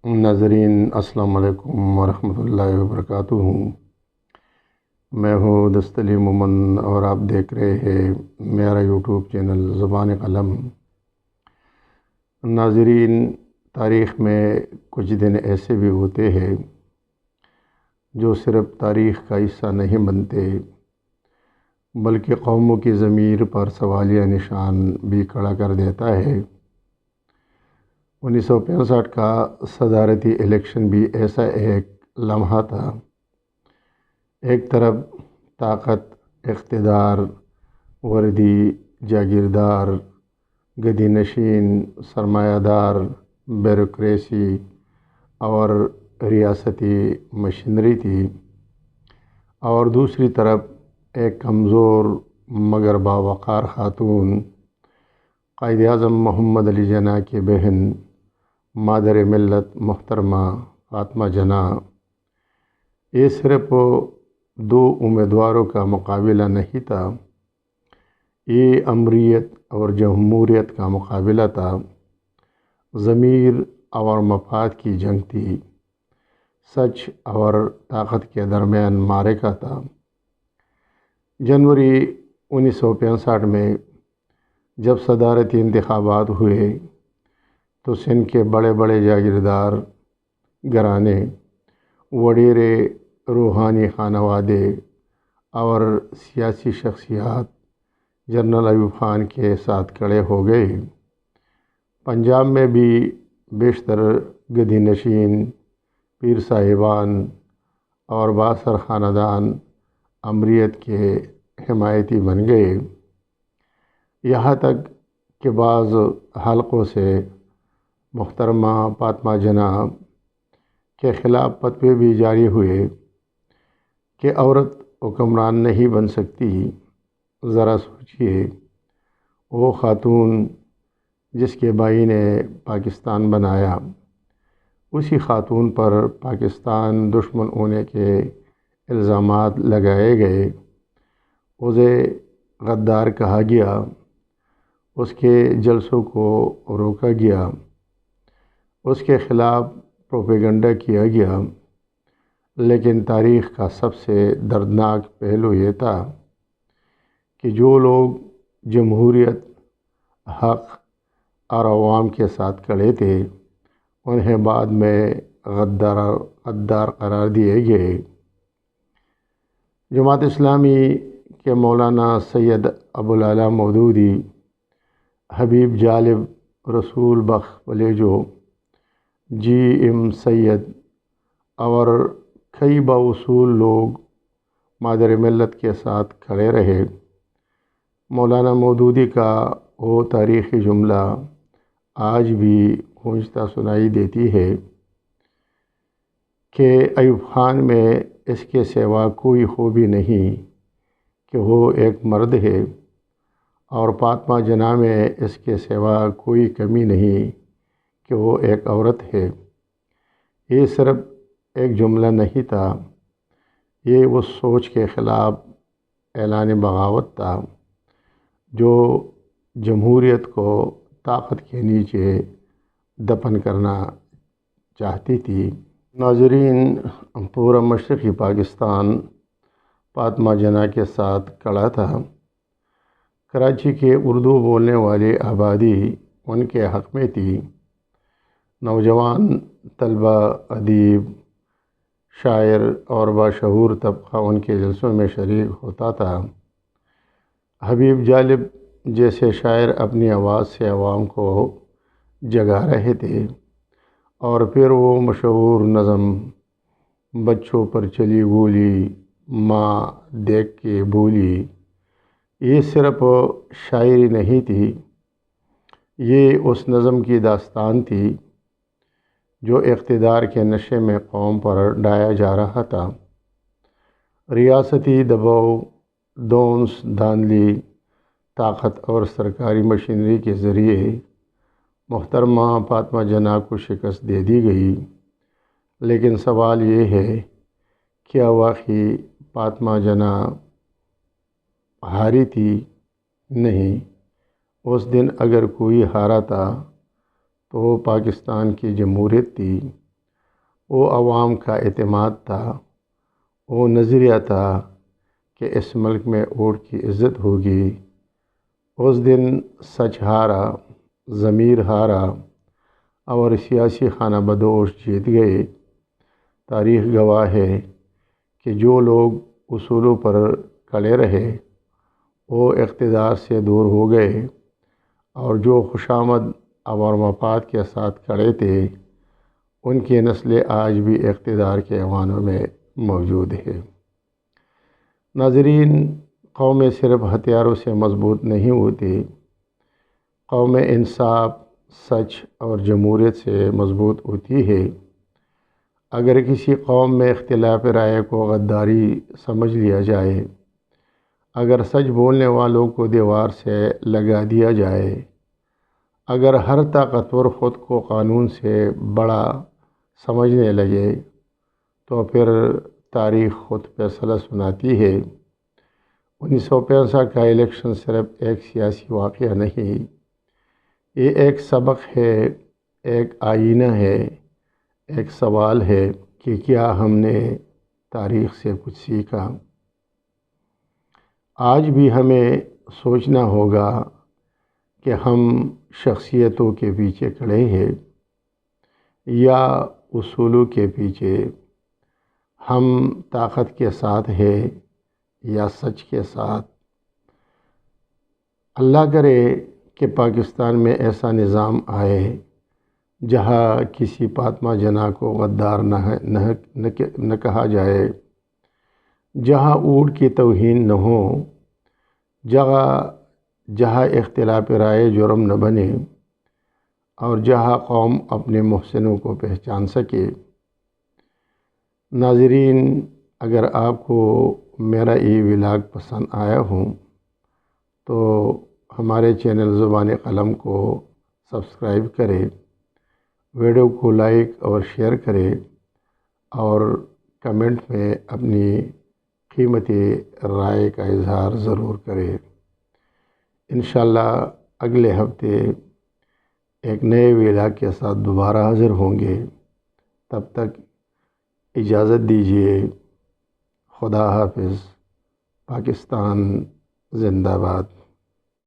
ناظرین السلام علیکم ورحمۃ اللہ وبرکاتہ۔ میں ہوں دست علی مومن اور آپ دیکھ رہے ہیں میرا یوٹیوب چینل زبان قلم۔ ناظرین، تاریخ میں کچھ دن ایسے بھی ہوتے ہیں جو صرف تاریخ کا حصہ نہیں بنتے بلکہ قوموں کی ضمیر پر سوالیہ نشان بھی کھڑا کر دیتا ہے۔ 1965 کا صدارتی الیکشن بھی ایسا ایک لمحہ تھا۔ ایک طرف طاقت، اقتدار، وردی، جاگیردار، گدی نشین، سرمایہ دار، بیوروکریسی اور ریاستی مشینری تھی، اور دوسری طرف ایک کمزور مگر باوقار خاتون، قائد اعظم محمد علی جناح کی بہن، مادر ملت محترمہ فاطمہ جناح۔ یہ صرف دو امیدواروں کا مقابلہ نہیں تھا، یہ امریت اور جمہوریت کا مقابلہ تھا، ضمیر اور مفاد کی جنگ تھی، سچ اور طاقت کے درمیان معرکہ تھا۔ جنوری 1965 میں جب صدارتی انتخابات ہوئے تو سندھ کے بڑے بڑے جاگیردار گھرانے، وڈیرے، روحانی خانوادے اور سیاسی شخصیات جنرل ایوب خان کے ساتھ کھڑے ہو گئے۔ پنجاب میں بھی بیشتر گدی نشین، پیر صاحبان اور بااثر خاندان امریت کے حمایتی بن گئے، یہاں تک کہ بعض حلقوں سے محترمہ فاطمہ جناح کے خلاف فتوے بھی جاری ہوئے کہ عورت حکمران نہیں بن سکتی۔ ذرا سوچئے، وہ خاتون جس کے بھائی نے پاکستان بنایا، اسی خاتون پر پاکستان دشمن ہونے کے الزامات لگائے گئے، اسے غدار کہا گیا، اس کے جلسوں کو روکا گیا، اس کے خلاف پروپیگنڈا کیا گیا۔ لیکن تاریخ کا سب سے دردناک پہلو یہ تھا کہ جو لوگ جمہوریت، حق اور عوام کے ساتھ کھڑے تھے، انہیں بعد میں غدار قرار دیے گئے۔ جماعت اسلامی کے مولانا سید ابوالعلا مودودی، حبیب جالب، رسول بخش ولیجو، جی ایم سید اور کئی بااصول لوگ مادر ملت کے ساتھ کھڑے رہے۔ مولانا مودودی کا وہ تاریخی جملہ آج بھی گونجتا سنائی دیتی ہے کہ ایوب خان میں اس کے سوا کوئی خوبی نہیں کہ وہ ایک مرد ہے، اور فاطمہ جناح میں اس کے سوا کوئی کمی نہیں کہ وہ ایک عورت ہے۔ یہ صرف ایک جملہ نہیں تھا، یہ اس سوچ کے خلاف اعلان بغاوت تھا جو جمہوریت کو طاقت کے نیچے دفن کرنا چاہتی تھی۔ ناظرین، پورا مشرقی پاکستان فاطمہ جناح کے ساتھ کھڑا تھا۔ کراچی کے اردو بولنے والی آبادی ان کے حق میں تھی۔ نوجوان طلباء، ادیب، شاعر اور باشعور طبقہ ان کے جلسوں میں شریک ہوتا تھا۔ حبیب جالب جیسے شاعر اپنی آواز سے عوام کو جگا رہے تھے، اور پھر وہ مشہور نظم بچوں پر چلی گولی، ماں دیکھ کے بولی، یہ صرف شاعری نہیں تھی، یہ اس نظم کی داستان تھی جو اقتدار کے نشے میں قوم پر ڈھایا جا رہا تھا۔ ریاستی دباؤ، دونس دھاندلی، طاقت اور سرکاری مشینری کے ذریعے محترمہ فاطمہ جناح کو شکست دے دی گئی۔ لیکن سوال یہ ہے، کیا واقعی فاطمہ جناح ہاری تھی؟ نہیں، اس دن اگر کوئی ہارا تھا تو وہ پاکستان کی جمہوریت تھی۔ وہ عوام کا اعتماد تھا، وہ نظریہ تھا کہ اس ملک میں ووٹ کی عزت ہوگی۔ اس دن سچ ہارا، ضمیر ہارا اور سیاسی خانہ بدوش جیت گئے۔ تاریخ گواہ ہے کہ جو لوگ اصولوں پر کھڑے رہے وہ اقتدار سے دور ہو گئے، اور جو خوشامد اور مفاد کے ساتھ کھڑے تھے ان کی نسلیں آج بھی اقتدار کے ایوانوں میں موجود ہے۔ ناظرین، قومیں صرف ہتھیاروں سے مضبوط نہیں ہوتی، قومیں انصاف، سچ اور جمہوریت سے مضبوط ہوتی ہے۔ اگر کسی قوم میں اختلاف رائے کو غداری سمجھ لیا جائے، اگر سچ بولنے والوں کو دیوار سے لگا دیا جائے، اگر ہر طاقتور خود کو قانون سے بڑا سمجھنے لگے، تو پھر تاریخ خود فیصلہ سناتی ہے۔ 1965 کا الیکشن صرف ایک سیاسی واقعہ نہیں، یہ ایک سبق ہے، ایک آئینہ ہے، ایک سوال ہے کہ کیا ہم نے تاریخ سے کچھ سیکھا؟ آج بھی ہمیں سوچنا ہوگا کہ ہم شخصیتوں کے پیچھے کھڑے ہیں یا اصولوں کے پیچھے، ہم طاقت کے ساتھ ہیں یا سچ کے ساتھ۔ اللہ کرے کہ پاکستان میں ایسا نظام آئے جہاں کسی فاطمہ جناح کو غدار نہ کہا جائے، جہاں اونٹ کی توہین نہ ہو، جہاں اختلاف رائے جرم نہ بنے، اور جہاں قوم اپنے محسنوں کو پہچان سکے۔ ناظرین، اگر آپ کو میرا یہ ولاگ پسند آیا ہو تو ہمارے چینل زبان قلم کو سبسکرائب کرے، ویڈیو کو لائک اور شیئر کرے، اور کمنٹ میں اپنی قیمتی رائے کا اظہار ضرور کرے۔ انشاءاللہ اگلے ہفتے ایک نئے ولاگ کے ساتھ دوبارہ حاضر ہوں گے۔ تب تک اجازت دیجیے۔ خدا حافظ۔ پاکستان زندہ باد۔